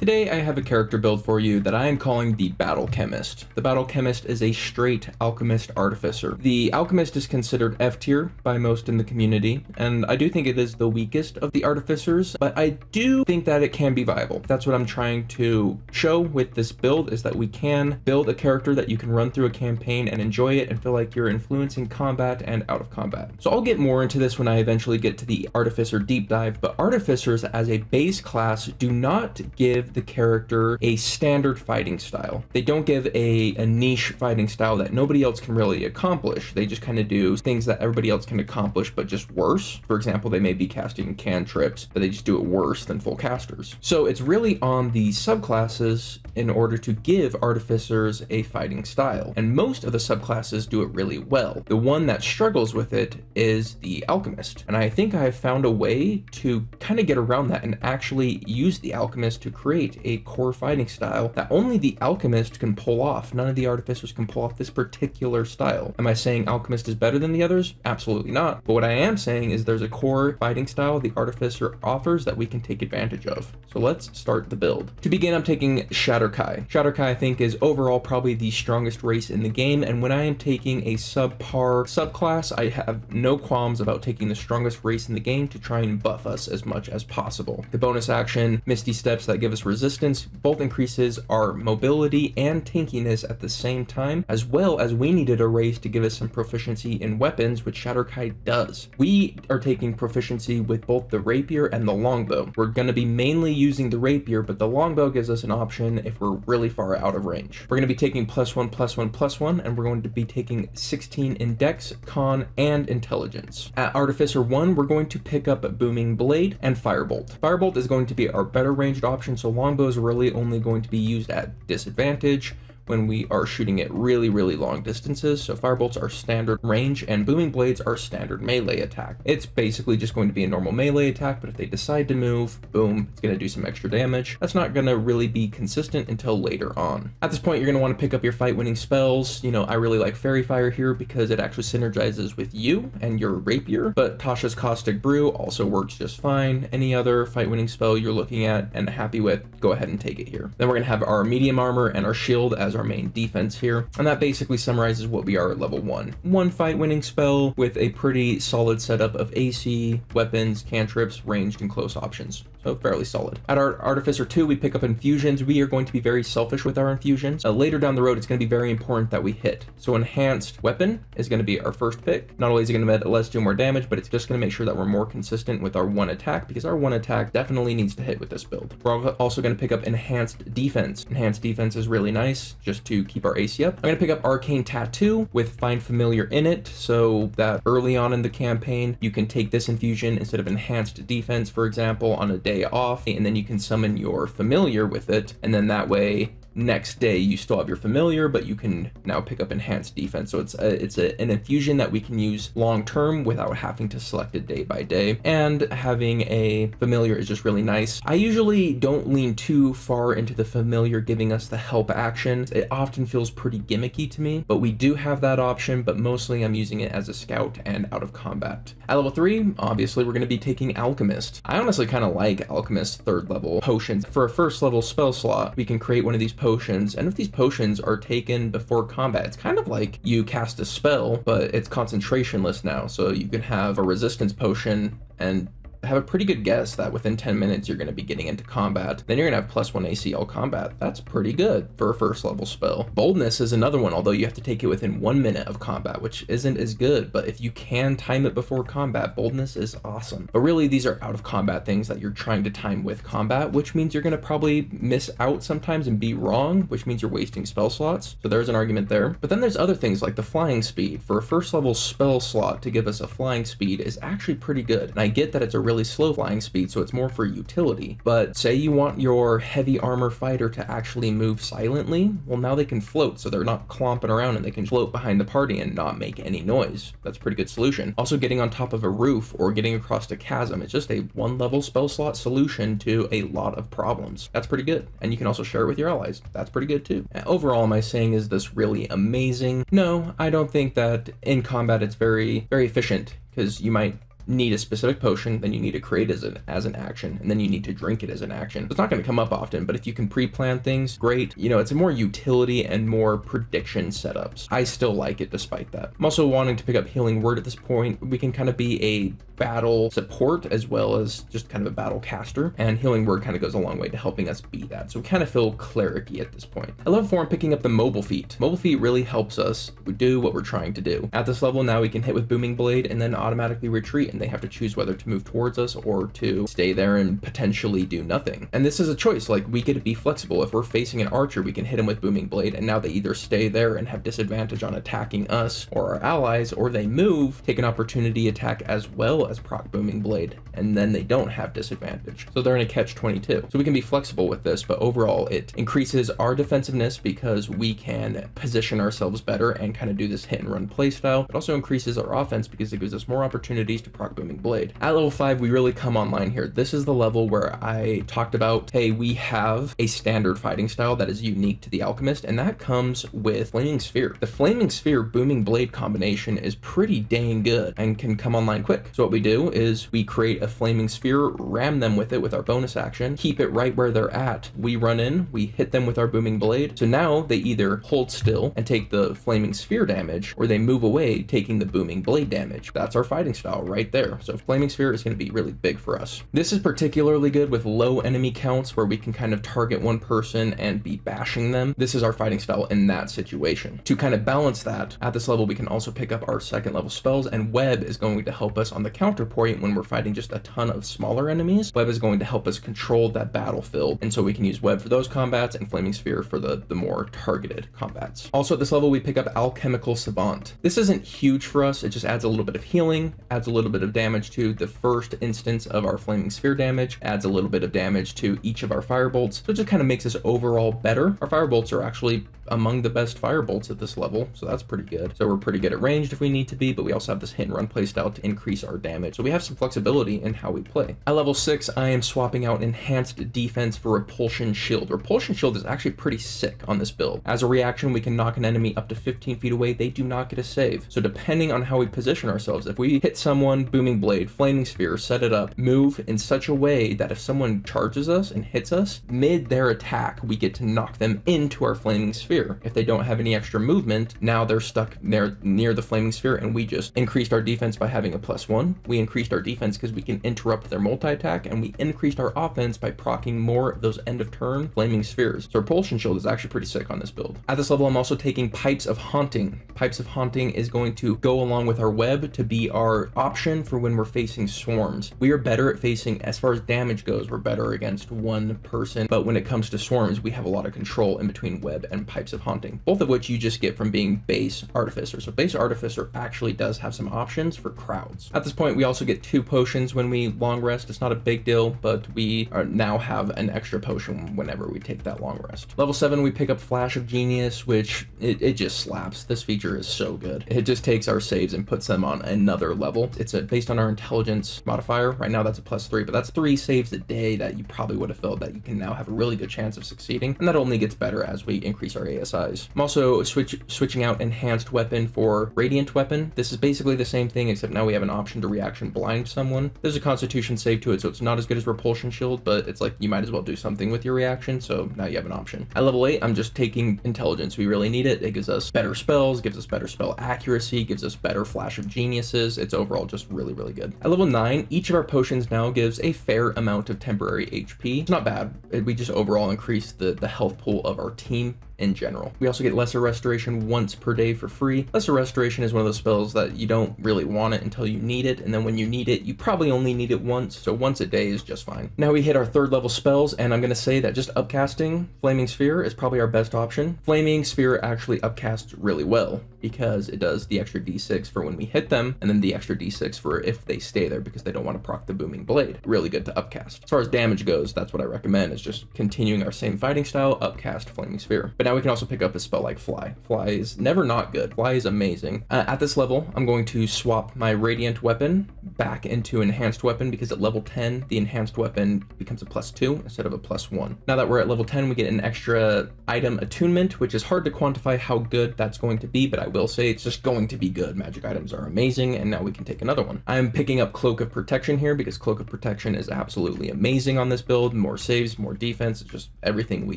Today I have a character build for you that I am calling the Battle Chemist. The Battle Chemist is a straight Alchemist Artificer. The Alchemist is considered F tier by most in the community, and I do think it is the weakest of the Artificers, but I do think that it can be viable. That's what I'm trying to show with this build, is that we can build a character that you can run through a campaign and enjoy it and feel like you're influencing combat and out of combat. So I'll get more into this when I eventually get to the Artificer deep dive, but Artificers as a base class do not give the character a standard fighting style. They don't give a niche fighting style that nobody else can really accomplish. They just kind of do things that everybody else can accomplish, but just worse. For example, they may be casting cantrips, but they just do it worse than full casters. So it's really on the subclasses in order to give Artificers a fighting style. And most of the subclasses do it really well. The one that struggles with it is the Alchemist. And I think I have found a way to kind of get around that and actually use the Alchemist to create a core fighting style that only the Alchemist can pull off. None of the Artificers can pull off this particular style. Am I saying Alchemist is better than the others? Absolutely not. But what I am saying is there's a core fighting style the Artificer offers that we can take advantage of. So let's start the build. To begin, I'm taking Shadar Kai. Shadar Kai, I think, is overall probably the strongest race in the game, and when I am taking a subpar subclass, I have no qualms about taking the strongest race in the game to try and buff us as much as possible. The bonus action, Misty Steps, that give us resistance, both increases our mobility and tankiness at the same time, as well as we needed a race to give us some proficiency in weapons, which Shadar Kai does. We are taking proficiency with both the rapier and the longbow. We're going to be mainly using the rapier, but the longbow gives us an option if we're really far out of range. We're going to be taking +1/+1/+1, and we're going to be taking 16 in Dex, Con, and Intelligence. At Artificer 1, we're going to pick up Booming Blade and Firebolt. Firebolt is going to be our better ranged option, so longbow is really only going to be used at disadvantage when we are shooting at really long distances. So Firebolts are standard range and Booming Blades are standard melee attack. It's basically just going to be a normal melee attack, but if they decide to move, boom, it's going to do some extra damage. That's not going to really be consistent until later on. At this point, you're going to want to pick up your fight winning spells. You know, I really like Fairy Fire here because it actually synergizes with you and your rapier, but Tasha's Caustic Brew also works just fine. Any other fight winning spell you're looking at and happy with, go ahead and take it here. Then we're going to have our medium armor and our shield as our main defense here, and that basically summarizes what we are at level 1. One fight winning spell with a pretty solid setup of AC, weapons, cantrips, ranged, and close options. So fairly solid. At our Artificer 2, we pick up infusions. We are going to be very selfish with our infusions. Later down the road, it's going to be very important that we hit. So enhanced weapon is going to be our first pick. Not only is it going to let us do more damage, but it's just going to make sure that we're more consistent with our one attack, because our one attack definitely needs to hit with this build. We're also going to pick up enhanced defense. Enhanced defense is really nice just to keep our AC up. I'm going to pick up Arcane Tattoo with Find Familiar in it, so that early on in the campaign, you can take this infusion instead of enhanced defense, for example, on a day off, and then you can summon your familiar with it, and then that way next day you still have your familiar, but you can now pick up enhanced defense. So it's an infusion that we can use long term without having to select it day by day, and having a familiar is just really nice. I usually don't lean too far into the familiar giving us the help action. It often feels pretty gimmicky to me, but we do have that option, but mostly I'm using it as a scout and out of combat. At level 3, obviously we're going to be taking Alchemist. I honestly kind of like Alchemist 3rd level potions. For a 1st level spell slot, we can create one of these potions, and if these potions are taken before combat, it's kind of like you cast a spell, but it's concentrationless now, so you can have a resistance potion and have a pretty good guess that within 10 minutes you're going to be getting into combat. Then you're going to have +1 AC all combat. That's pretty good for a 1st level spell. Boldness is another one, although you have to take it within 1 minute of combat, which isn't as good, but if you can time it before combat, boldness is awesome. But really, these are out of combat things that you're trying to time with combat, which means you're going to probably miss out sometimes and be wrong, which means you're wasting spell slots. So there's an argument there. But then there's other things like the flying speed. For a 1st level spell slot to give us a flying speed is actually pretty good. And I get that it's a really slow flying speed, so it's more for utility, but say you want your heavy armor fighter to actually move silently, well, now they can float, so they're not clomping around and they can float behind the party and not make any noise. That's a pretty good solution. Also, getting on top of a roof or getting across a chasm is just a 1 level spell slot solution to a lot of problems. That's pretty good, and you can also share it with your allies. That's pretty good too. Overall, am I saying is this really amazing? No, I don't think that in combat it's very efficient, because you might need a specific potion, then you need to create as an action, and then you need to drink it as an action. It's not going to come up often, but if you can pre-plan things, great. You know, it's a more utility and more prediction setups. I still like it despite that. I'm also wanting to pick up Healing Word at this point. We can kind of be a battle support as well as just kind of a battle caster, and Healing Word kind of goes a long way to helping us be that. So we kind of feel cleric-y at this point. At level 4, I'm picking up the Mobile Feat. Mobile Feat really helps us do what we're trying to do. At this level now we can hit with Booming Blade and then automatically retreat, and they have to choose whether to move towards us or to stay there and potentially do nothing. And this is a choice. Like, we get to be flexible. If we're facing an archer, we can hit him with Booming Blade, and now they either stay there and have disadvantage on attacking us or our allies, or they move, take an opportunity attack as well as proc Booming Blade, and then they don't have disadvantage. So they're in a catch-22. So we can be flexible with this, but overall it increases our defensiveness because we can position ourselves better and kind of do this hit and run playstyle. It also increases our offense because it gives us more opportunities to proc Booming Blade. At level 5, we really come online here. This is the level where I talked about, hey, we have a standard fighting style that is unique to the Alchemist, and that comes with Flaming Sphere. The Flaming Sphere Booming Blade combination is pretty dang good and can come online quick. So what we do is we create a Flaming Sphere, ram them with it with our bonus action, keep it right where they're at. We run in, we hit them with our Booming Blade. So now they either hold still and take the Flaming Sphere damage, or they move away taking the Booming Blade damage. That's our fighting style right there. So Flaming Sphere is going to be really big for us. This is particularly good with low enemy counts where we can kind of target one person and be bashing them. This is our fighting style in that situation. To kind of balance that, at this level we can also pick up our second level spells, and Web is going to help us on the counterpoint when we're fighting just a ton of smaller enemies. Web is going to help us control that battlefield, and so we can use Web for those combats and Flaming Sphere for the more targeted combats. Also at this level we pick up Alchemical Savant. This isn't huge for us, it just adds a little bit of healing, adds a little bit of damage to the first instance of our Flaming Sphere damage, adds a little bit of damage to each of our firebolts, so it just kind of makes us overall better. Our firebolts are actually among the best firebolts at this level, so that's pretty good. So we're pretty good at ranged if we need to be, but we also have this hit and run playstyle to increase our damage, so we have some flexibility in how we play. At level 6, I am swapping out Enhanced Defense for Repulsion Shield. Repulsion Shield is actually pretty sick on this build. As a reaction, we can knock an enemy up to 15 feet away. They do not get a save. So depending on how we position ourselves, if we hit someone, Booming Blade, Flaming Sphere, set it up, move in such a way that if someone charges us and hits us, mid their attack, we get to knock them into our Flaming Sphere. If they don't have any extra movement, now they're stuck there near the Flaming Sphere, and we just increased our defense by having a +1. We increased our defense because we can interrupt their multi-attack, and we increased our offense by proccing more of those end of turn Flaming Spheres. So Repulsion Shield is actually pretty sick on this build. At this level, I'm also taking Pipes of Haunting. Pipes of Haunting is going to go along with our Web to be our option for when we're facing swarms. We are better at facing, as far as damage goes, we're better against one person, but when it comes to swarms, we have a lot of control in between Web and Pipes of Haunting, both of which you just get from being base Artificer. So base Artificer actually does have some options for crowds. At this point, we also get 2 potions when we long rest. It's not a big deal, but we now have an extra potion whenever we take that long rest. Level 7, we pick up Flash of Genius, which it just slaps. This feature is so good. It just takes our saves and puts them on another level. It's based on our intelligence modifier. Right now that's a +3, but that's 3 saves a day that you probably would have filled that you can now have a really good chance of succeeding, and that only gets better as we increase our ASIs. I'm also switching out Enhanced Weapon for Radiant Weapon. This is basically the same thing, except now we have an option to reaction blind someone. There's a Constitution save to it, so it's not as good as Repulsion Shield, but it's like you might as well do something with your reaction, so now you have an option. At level 8, I'm just taking Intelligence. We really need it. It gives us better spells, gives us better spell accuracy, gives us better Flash of Geniuses. It's overall just really, really good. At level 9, each of our potions now gives a fair amount of temporary HP. It's not bad. We just overall increase the health pool of our team in general. We also get Lesser Restoration once per day for free. Lesser Restoration is one of those spells that you don't really want it until you need it, and then when you need it, you probably only need it once, so once a day is just fine. Now we hit our 3rd level spells, and I'm going to say that just upcasting Flaming Sphere is probably our best option. Flaming Sphere actually upcasts really well because it does the extra d6 for when we hit them, and then the extra d6 for if they stay there because they don't want to proc the Booming Blade. Really good to upcast. As far as damage goes, that's what I recommend, is just continuing our same fighting style, upcast Flaming Sphere. But now Now we can also pick up a spell like Fly. Fly is never not good. Fly is amazing. At this level, I'm going to swap my Radiant weapon back into Enhanced weapon because at level 10, the Enhanced weapon becomes a +2 instead of a +1. Now that we're at level 10, we get an extra item attunement, which is hard to quantify how good that's going to be, but I will say it's just going to be good. Magic items are amazing, and now we can take another one. I'm picking up Cloak of Protection here because Cloak of Protection is absolutely amazing on this build. More saves, more defense, it's just everything we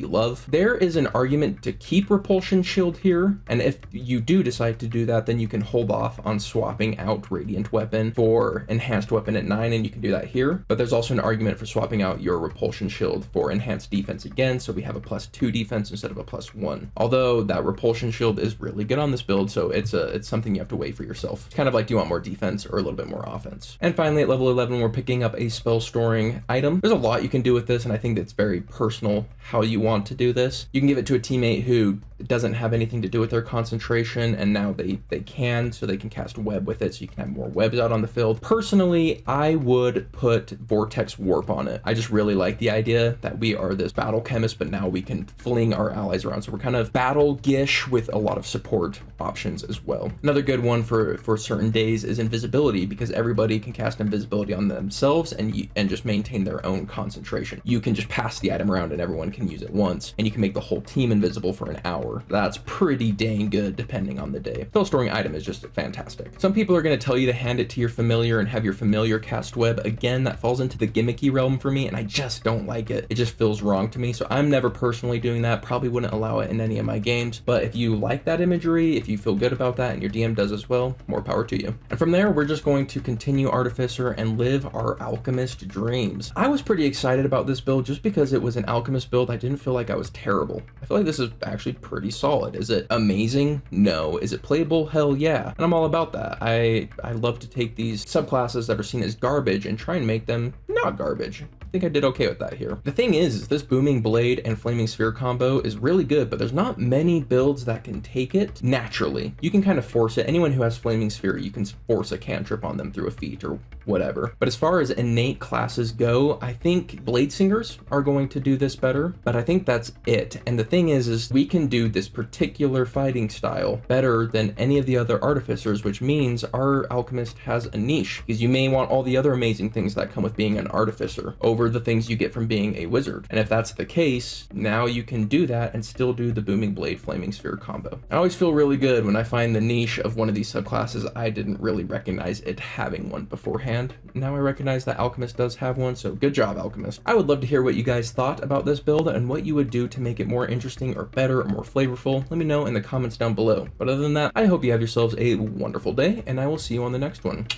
love. There is an argument to keep Repulsion Shield here, and if you do decide to do that, then you can hold off on swapping out Radiant weapon for Enhanced weapon at 9, and you can do that here. But there's also an argument for swapping out your Repulsion Shield for Enhanced defense again, so we have a +2 defense instead of a +1. Although that Repulsion Shield is really good on this build, so it's something you have to weigh for yourself. It's kind of like, do you want more defense or a little bit more offense? And finally, at level 11, we're picking up a spell storing item. There's a lot you can do with this, and I think it's very personal how you want to do this. You can give it to a teammate who doesn't have anything to do with their concentration, and now they can, so they can cast web with it, so you can have more webs out on the field. Personally, I would put Vortex Warp on it. I just really like the idea that we are this Battle Chemist, but now we can fling our allies around, so we're kind of battle-gish with a lot of support options as well. Another good one for certain days is Invisibility, because everybody can cast Invisibility on themselves and just maintain their own concentration. You can just pass the item around and everyone can use it once, and you can make the whole team invisible for an hour. That's pretty dang good depending on the day. Spell storing item is just fantastic. Some people are going to tell you to hand it to your familiar and have your familiar cast web. Again, that falls into the gimmicky realm for me, and I just don't like it. It just feels wrong to me, so I'm never personally doing that. Probably wouldn't allow it in any of my games, but if you like that imagery, if you feel good about that and your DM does as well, more power to you. And from there, we're just going to continue Artificer and live our Alchemist dreams. I was pretty excited about this build just because it was an Alchemist build. I didn't feel like I was terrible. I feel like this is actually pretty solid. Is it amazing? No. Is it playable? Hell yeah. And I'm all about that. I love to take these subclasses that are seen as garbage and try and make them not garbage. I think I did okay with that here. The thing is this Booming Blade and Flaming Sphere combo is really good, but there's not many builds that can take it naturally. You can kind of force it. Anyone who has Flaming Sphere, you can force a cantrip on them through a feat or whatever. But as far as innate classes go, I think Blade Singers are going to do this better, but I think that's it. And the thing is we can do this particular fighting style better than any of the other artificers, which means our alchemist has a niche, because you may want all the other amazing things that come with being an artificer over the things you get from being a wizard. And if that's the case, now you can do that and still do the Booming Blade Flaming Sphere combo. I always feel really good when I find the niche of one of these subclasses. I didn't really recognize it having one beforehand. Now I recognize that Alchemist does have one, so good job, Alchemist. I would love to hear what you guys thought about this build and what you would do to make it more interesting or better or more flavorful. Let me know in the comments down below. But other than that, I hope you have yourselves a wonderful day, and I will see you on the next one.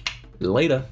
Later.